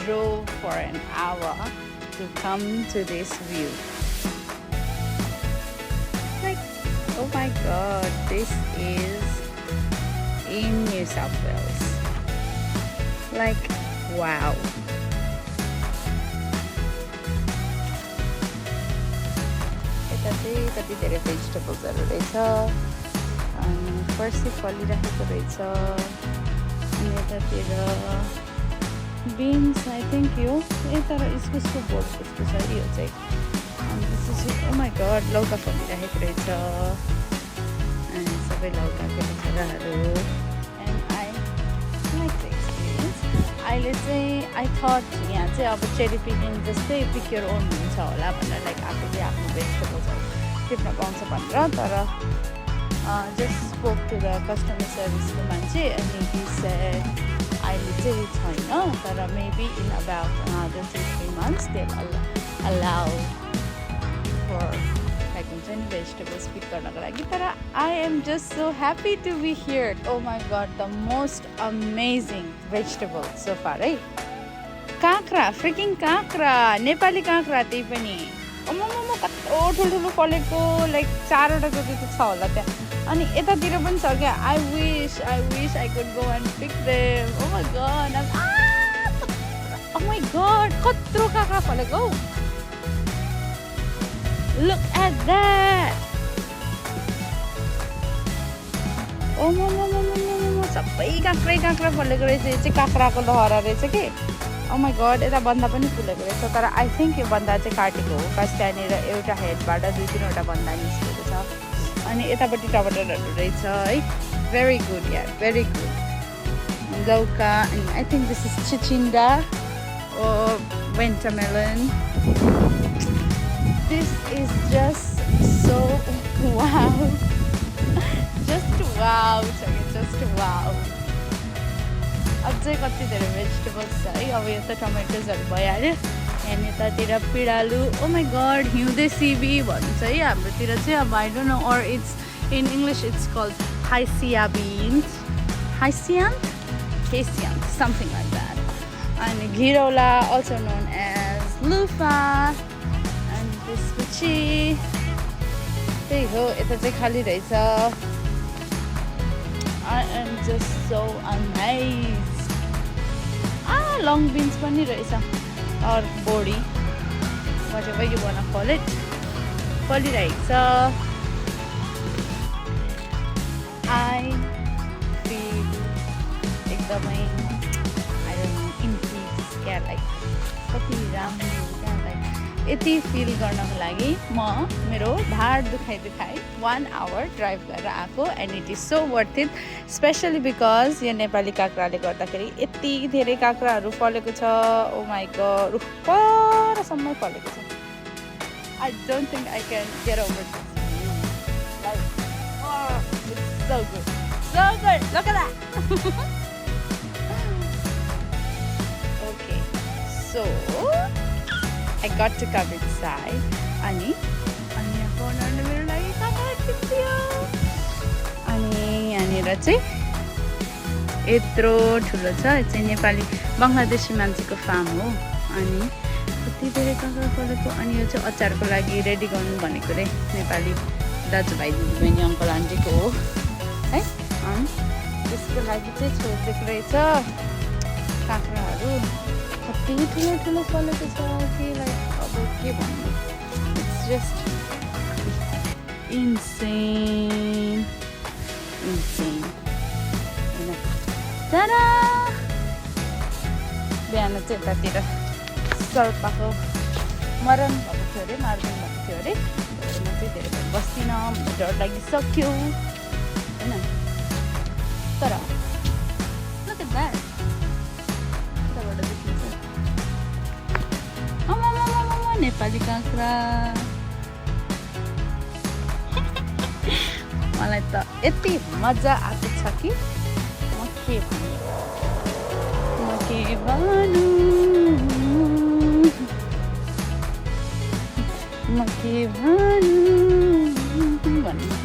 drove for an hour to come to this view. Like, oh my god, this is in New South Wales. Like, wow. यता चाहिँ कति धेरै भेजिटेबल्सहरू रहेछ अनि फर्सी फलिरहेको रहेछ अनि यतातिर बिन्स आई थिङ्क यो तर इस्कुसको बोट जस्तो छ यो चाहिँ अनि त्यसपछि ओ माई गड लौका फलिरहेको रहेछ अनि सबै लौकाको बिचराहरू and I like the experience अहिले चाहिँ आई थट यहाँ चाहिँ अब चेरी पिकिङ जस्तै पिक योर ओन हुन्छ होला भनेर लाइक आफूले आफ्नो भेजिटेबल्सहरू टिप्न पाउँछ भनेर तर just spoke to the customer सर्भिसको मान्छे अनि हि सेड अहिले चाहिँ छैन तर maybe in about another 2-3 months they allow for like हुन्छ नि भेजिटेबल्स पिक गर्नको लागि तर I am just so happy to be here oh my God the most amazing vegetable so far है काँक्रा फ्रिकिङ काँक्रा नेपाली काँक्रा त्यही पनि मोमो कत्रो ठुल्ठुलो फलेको लाइक 4वटा जति त छ होला त्यहाँ अनि यतातिर पनि छ क्या I wish I could go and pick them oh my god कत्रो काँक्रा फलेको हौ लुक एट द्याट ओ मोमो सबै काँक्रा फलेको रहेछ यो चाहिँ काँक्राको लहरा रहेछ कि ओ माई गड यता बन्दा पनि फुलेको रहेछ तर आई थिङ्क यो बन्दा चाहिँ काटेको हो कास त्यहाँनिर एउटा हेडबाट 2-3वटा बन्दा निस्केको छ अनि यतापट्टि टमाटरहरू रहेछ है भेरी गुड यार भेरी गुड लौका अनि I think this is chichinda oh watermelon this is just so wow just wow छ कि जस्ट वाउ अझै कति धेरै भेजिटेबल्स छ है अब यो त टमेटोजहरू भइहाल्यो यहाँ यतातिर पिँडालु ओ माई गड हिउँदे सिबी भन्छ है हाम्रोतिर चाहिँ अब I don't know or it's in English it's called हाइसिया beans hyacinth something like that अनि घिरौला अल्सो नोन एज लुफा अनि त्यसपछि त्यही हो यता चाहिँ खाली रहेछ I am just so amazed long beans पनि रहेछ और बोडी whatever you wanna call it फलिरहेको छ I feel एकदमै I don't know in peace क्या लाइक कति राम्रो क्या लाइक यति फिल गर्नको लागि म मेरो ढाड दुखाइ 1 hour ड्राइभ गरेर आएको and it is so worth it especially because यो नेपाली काँक्राले गर्दाखेरि यति धेरै काँक्राहरू फलेको छ ओ माई गड परसम्म फलेको छ I don't think I can get over this like it's so good look at that okay so I got to come inside अनि यहाँको ओनरले मेरो लागि काँक्रा किनिदियो अनि यहाँनिर चाहिँ यत्रो ठुलो छ यो चाहिँ नेपाली बङ्गलादेशी मान्छेको फार्म हो अनि कति धेरै काँक्रा फलेको अनि यो चाहिँ अचारको लागि रेडी गर्नु भनेको रे नेपाली दाजुभाइ दिदीबहिनी अङ्कल आन्टीको हो है अनि त्यसको लागि चाहिँ छोडिदिएको रहेछ काँक्राहरू कति ठुलो फलेको छ कि लाइक अब के भन्नु इट्स जस्ट इन्सेन टाडा बिहान चाहिँ यतातिर सर्पाको मरण भएको थियो अरे मार्दिन भएको थियो अरे म चाहिँ धेरै बेर बस्दिनँ डर लागिसक्यो होइन तर look at that यताबाट देखिन्छ नेपाली काँक्रा मलाई त यति मजा आएको छ कि म के भन्नु भन्नु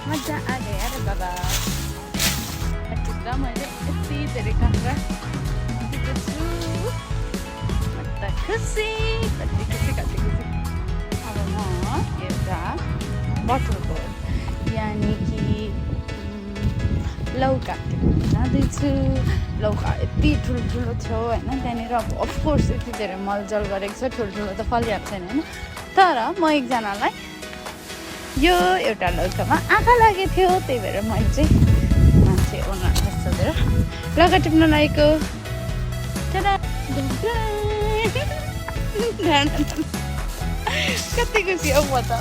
मजा आ गया रे बाबा भनेर मैले यति धेरै काँक्रा टिपेको छु। कति खुसी कति खुसी कति खुसी। अब म एउटा बटरको यानि कि लौका टिप्न जाँदैछु। लौका यति ठुल्ठुलो थियो होइन, त्यहाँनिर अब अफकोर्स यति धेरै मलजल गरेको छ, ठुल्ठुलो त फलिहाल्छ छैन होइन। तर म एकजनालाई यो एउटा लौकामा आँखा लागेको थियो, त्यही भएर मैले चाहिँ मान्छे ओनरलाई सोधेर लौका टिप्न लागेको। कति खुसी हो म त।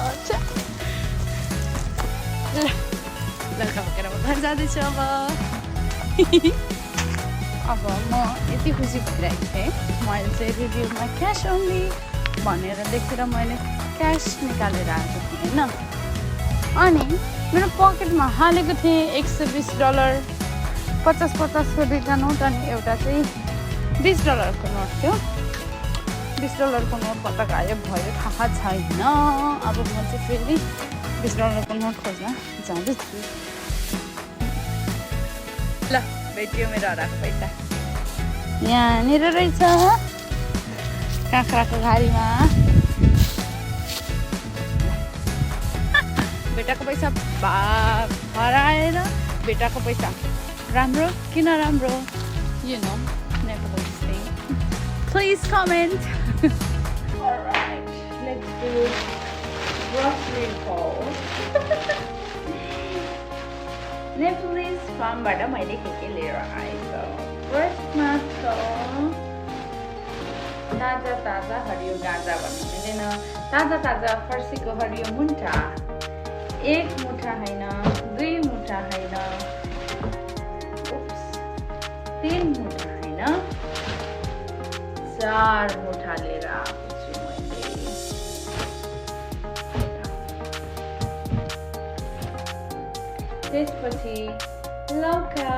लौका बोकेर म घर जाँदैछु अब। अब म यति खुसी भइरहेको थिएँ, मैले चाहिँ रिभ्यूमा क्यास ओन्ली भनेर देखेर मैले क्यास निकालेर आएको थिएँ होइन। अनि मेरो पकेटमा हालेको थिएँ $120, 50-50को दुईवटा नोट अनि एउटा चाहिँ $20को नोट थियो। $20को नोट कता गायब भयो थाहा छैन। अब म चाहिँ फेरि $20को नोट खोज्न जाँदैछु। ल भेटियो मेरो हराएको पैसा। यहाँनिर रहेछ काँक्राको घारीमा। बेटाको पैसा हराएर बेटाको पैसा राम्रो किन राम्रो, you know, nepotism thing. Please comment. Alright, let's do grocery haul. Nepalese farmबाट मैले के लिएर आएको। फर्स्टमा छ ताजा हरियो गाजा भन्नु मिलेन, ताजा फर्सीको हरियो मुन्टा। 1 मुठा होइन, 2 मुठा होइन, 3 मुठा होइन, 4 मुठा लिएर आएको छु मैले। त्यसपछि लौका,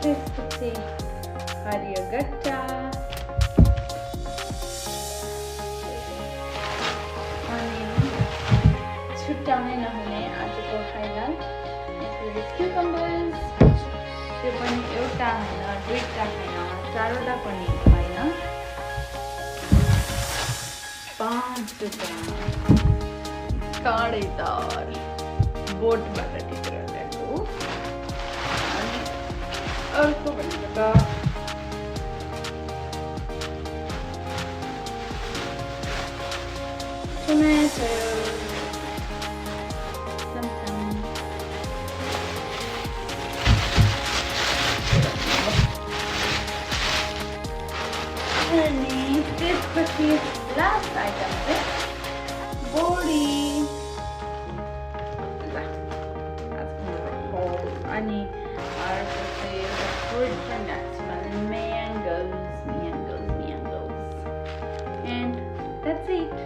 त्यसपछि हरियो गट्टा, अनि छुट्याउनै नहुने आजको हाइलाइट क्युकम्बर्स। त्यो पनि एउटा होइन, दुईवटा होइन, 4वटा पनि होइन, 5वटा काँडेदार बोटबाट टिपेर ल्याएको। अनि अर्को भनेको टोमेटो, अनि त्यसपछि लास्ट आइटम चाहिँ बोडी। अनि अर्को चाहिँ fruits and nuts, mangoes, and that's it.